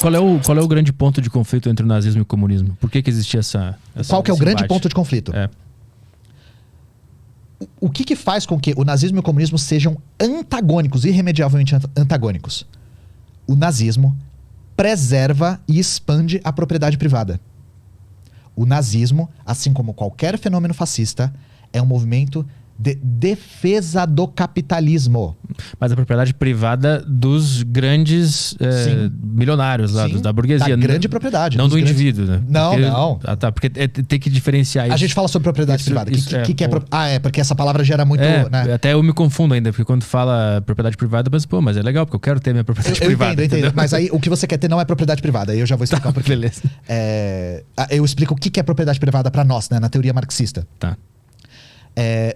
Qual é o grande ponto de conflito entre o nazismo e o comunismo? Por que existia essa Qual que é o grande embate? ponto de conflito? É. O que faz com que o nazismo e o comunismo sejam antagônicos, irremediavelmente antagônicos? O nazismo preserva e expande a propriedade privada. O nazismo, assim como qualquer fenômeno fascista, é um movimento de defesa do capitalismo. Mas a propriedade privada dos grandes milionários lá, Sim, da burguesia. da grande propriedade. Não do grandes... indivíduo, né? Não, porque, não. Ah, tá, porque tem que diferenciar isso. A gente fala sobre propriedade privada. Porque essa palavra gera muito... né? Até eu me confundo ainda, porque quando fala propriedade privada, eu penso, pô, mas é legal, porque eu quero ter minha propriedade privada. Eu entendo. Mas aí o que você quer ter não é propriedade privada. Aí eu já vou explicar por quê. Beleza. Eu explico o que é propriedade privada pra nós, né? Na teoria marxista. Tá.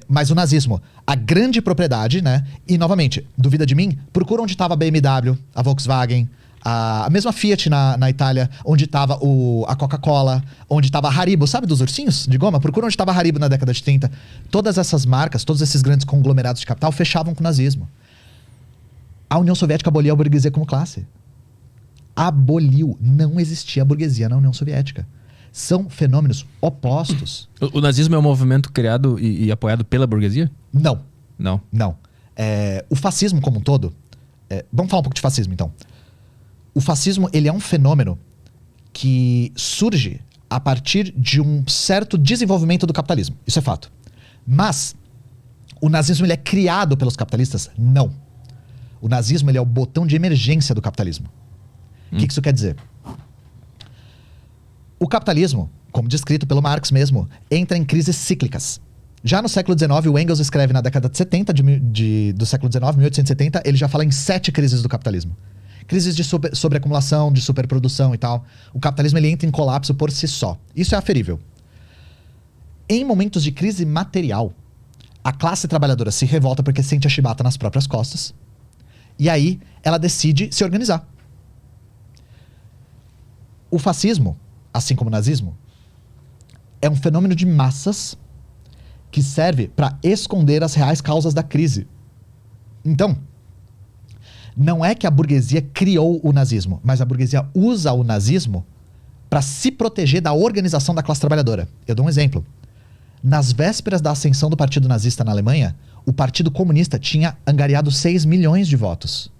Mas o nazismo, a grande propriedade, né? E novamente, duvida de mim? Procura onde estava a BMW, a Volkswagen, a mesma Fiat na Itália, onde estava a Coca-Cola, onde estava a Haribo, sabe dos ursinhos de goma? Procura onde estava a Haribo na década de 30. Todas essas marcas, todos esses grandes conglomerados de capital fechavam com o nazismo. A União Soviética aboliu a burguesia como classe. Aboliu. Não existia burguesia na União Soviética. São fenômenos opostos. O nazismo é um movimento criado e apoiado pela burguesia? Não. Não. Não. O fascismo como um todo... vamos falar um pouco de fascismo, então. O fascismo, ele é um fenômeno que surge a partir de um certo desenvolvimento do capitalismo. Isso é fato. Mas o nazismo, ele é criado pelos capitalistas? Não. O nazismo, ele é o botão de emergência do capitalismo. O que isso quer dizer? O capitalismo, como descrito pelo Marx mesmo, entra em crises cíclicas. Já no século XIX, o Engels escreve na década de 70 do século XIX, 1870, ele já fala em 7 crises do capitalismo. Crises de sobreacumulação, de superprodução e tal. O capitalismo, ele entra em colapso por si só. Isso é aferível. Em momentos de crise material, a classe trabalhadora se revolta porque sente a chibata nas próprias costas. E aí, ela decide se organizar. O fascismo, assim como o nazismo, é um fenômeno de massas que serve para esconder as reais causas da crise. Então, não é que a burguesia criou o nazismo, mas a burguesia usa o nazismo para se proteger da organização da classe trabalhadora. Eu dou um exemplo. Nas vésperas da ascensão do Partido Nazista na Alemanha, o Partido Comunista tinha angariado 6 milhões de votos.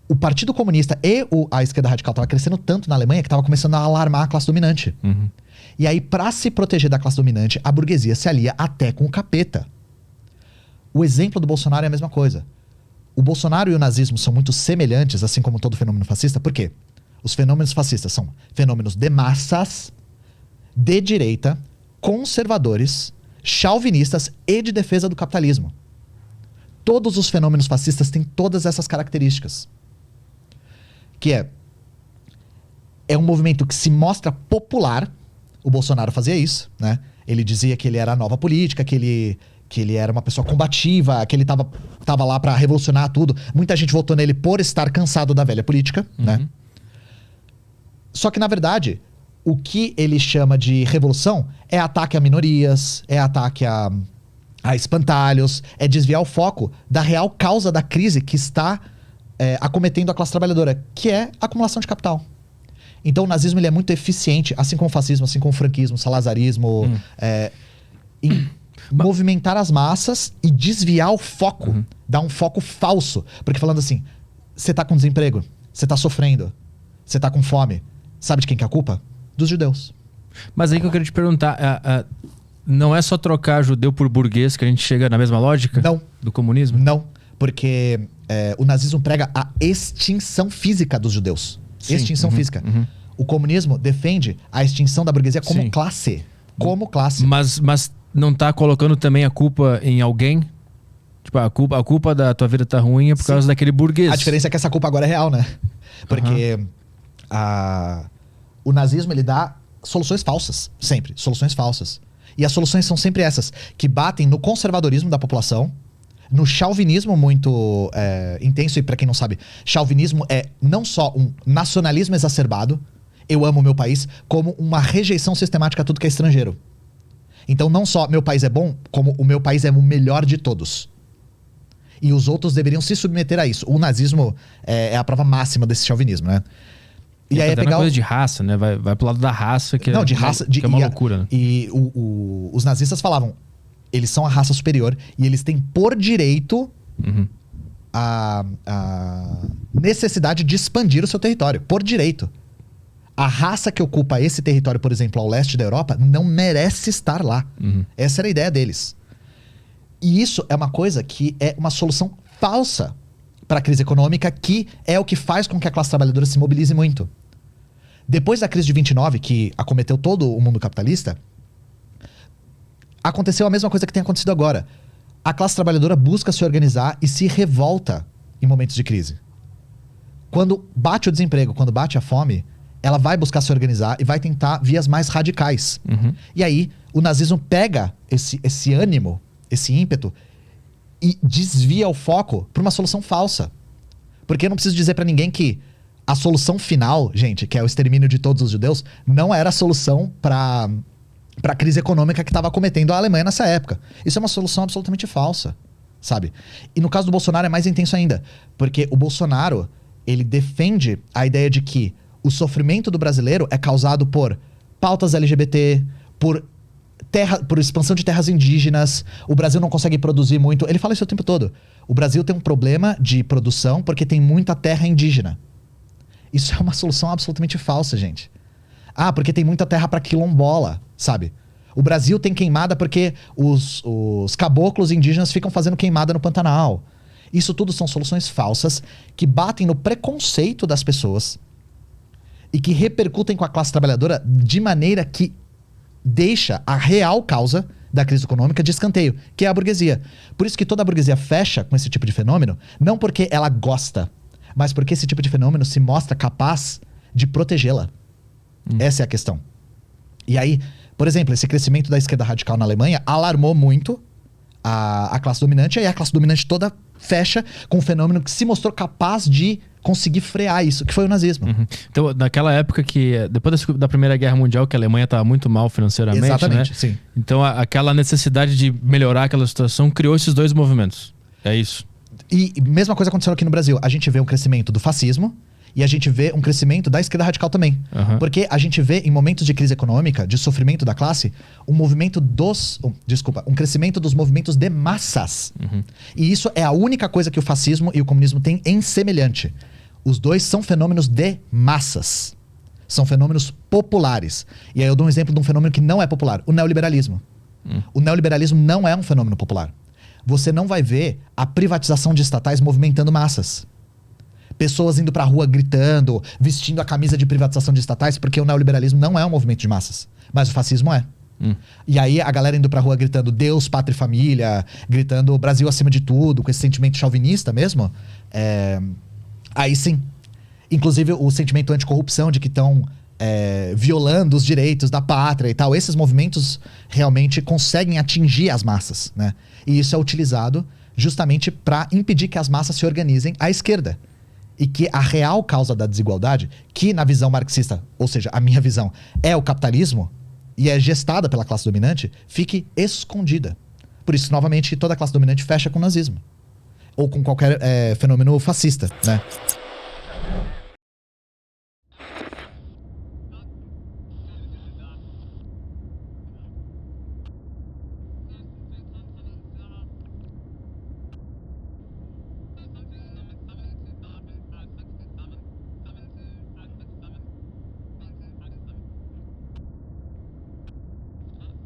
O Partido Comunista e a esquerda radical estavam crescendo tanto na Alemanha que estava começando a alarmar a classe dominante. Uhum. E aí, para se proteger da classe dominante, a burguesia se alia até com o capeta. O exemplo do Bolsonaro é a mesma coisa. O Bolsonaro e o nazismo são muito semelhantes, assim como todo fenômeno fascista. Por quê? Os fenômenos fascistas são fenômenos de massas, de direita, conservadores, chauvinistas e de defesa do capitalismo. Todos os fenômenos fascistas têm todas essas características. Que é um movimento que se mostra popular. O Bolsonaro fazia isso, né? Ele dizia que ele era a nova política, que ele era uma pessoa combativa, que ele tava lá pra revolucionar tudo. Muita gente votou nele por estar cansado da velha política, né? Só que, na verdade, o que ele chama de revolução é ataque a minorias, é ataque a espantalhos, é desviar o foco da real causa da crise que está acometendo a classe trabalhadora, que é a acumulação de capital. Então o nazismo, ele é muito eficiente, assim como o fascismo, assim como o franquismo, o salazarismo, em movimentar as massas e desviar o foco, dar um foco falso. Porque falando assim, você tá com desemprego, você tá sofrendo, você tá com fome, sabe de quem que é a culpa? Dos judeus. Mas aí que eu quero te perguntar, não é só trocar judeu por burguês que a gente chega na mesma lógica? Não. Do comunismo? Não, porque o nazismo prega a extinção física dos judeus. Sim. Extinção física. O comunismo defende a extinção da burguesia como classe. Como classe. Mas não tá colocando também a culpa em alguém? Tipo, a culpa da tua vida tá ruim é por causa daquele burguês. A diferença é que essa culpa agora é real, né? Porque o nazismo, ele dá soluções falsas. Sempre. Soluções falsas. E as soluções são sempre essas, que batem no conservadorismo da população, no chauvinismo muito intenso. E pra quem não sabe, chauvinismo é não só um nacionalismo exacerbado, eu amo o meu país, como uma rejeição sistemática a tudo que é estrangeiro. Então não só meu país é bom, como o meu país é o melhor de todos. E os outros deveriam se submeter a isso. O nazismo é a prova máxima desse chauvinismo, né? E aí é pegar coisa de raça, né? Vai pro lado da raça, que não, de raça, que é uma loucura, né? E os nazistas falavam, eles são a raça superior e eles têm por direito a necessidade de expandir o seu território. Por direito. A raça que ocupa esse território, por exemplo, ao leste da Europa, não merece estar lá. Essa era a ideia deles. E isso é uma coisa que é uma solução falsa para a crise econômica, que é o que faz com que a classe trabalhadora se mobilize muito. Depois da crise de 29, que acometeu todo o mundo capitalista, aconteceu a mesma coisa que tem acontecido agora. A classe trabalhadora busca se organizar e se revolta em momentos de crise. Quando bate o desemprego, quando bate a fome, ela vai buscar se organizar e vai tentar vias mais radicais. E aí, o nazismo pega esse ânimo, esse ímpeto, e desvia o foco para uma solução falsa. Porque eu não preciso dizer para ninguém que a solução final, gente, que é o extermínio de todos os judeus, não era a solução para a crise econômica que estava acometendo a Alemanha nessa época. Isso é uma solução absolutamente falsa, sabe? E no caso do Bolsonaro é mais intenso ainda, porque o Bolsonaro, ele defende a ideia de que o sofrimento do brasileiro é causado por pautas LGBT, por expansão de terras indígenas, o Brasil não consegue produzir muito. Ele fala isso o tempo todo. O Brasil tem um problema de produção porque tem muita terra indígena. Isso é uma solução absolutamente falsa, gente. Ah, porque tem muita terra para quilombola, sabe? O Brasil tem queimada porque os caboclos indígenas ficam fazendo queimada no Pantanal. Isso tudo são soluções falsas que batem no preconceito das pessoas e que repercutem com a classe trabalhadora de maneira que deixa a real causa da crise econômica de escanteio, que é a burguesia. Por isso que toda a burguesia fecha com esse tipo de fenômeno, não porque ela gosta, mas porque esse tipo de fenômeno se mostra capaz de protegê-la. Essa é a questão. E aí, por exemplo, esse crescimento da esquerda radical na Alemanha alarmou muito a classe dominante, e aí a classe dominante toda fecha com um fenômeno que se mostrou capaz de conseguir frear isso, que foi o nazismo. Então, naquela época que, depois da Primeira Guerra Mundial, que a Alemanha estava muito mal financeiramente, exatamente, né? Sim. Então, aquela necessidade de melhorar aquela situação criou esses dois movimentos. É isso. E mesma coisa aconteceu aqui no Brasil. A gente vê um crescimento do fascismo e a gente vê um crescimento da esquerda radical também. Porque a gente vê, em momentos de crise econômica, de sofrimento da classe, um crescimento dos movimentos de massas. E isso é a única coisa que o fascismo e o comunismo têm em semelhante. Os dois são fenômenos de massas. São fenômenos populares. E aí eu dou um exemplo de um fenômeno que não é popular. O neoliberalismo. O neoliberalismo não é um fenômeno popular. Você não vai ver a privatização de estatais movimentando massas. Pessoas indo pra rua gritando, vestindo a camisa de privatização de estatais, porque o neoliberalismo não é um movimento de massas. Mas o fascismo é. E aí a galera indo pra rua gritando Deus, Pátria e Família, gritando Brasil acima de tudo, com esse sentimento chauvinista mesmo. Aí sim. Inclusive o sentimento anticorrupção de que estão violando os direitos da pátria e tal. Esses movimentos realmente conseguem atingir as massas, né? E isso é utilizado justamente para impedir que as massas se organizem à esquerda. E que a real causa da desigualdade, que na visão marxista, ou seja, a minha visão, é o capitalismo e é gestada pela classe dominante, fique escondida. Por isso, novamente, toda a classe dominante fecha com o nazismo. Ou com qualquer fenômeno fascista, né?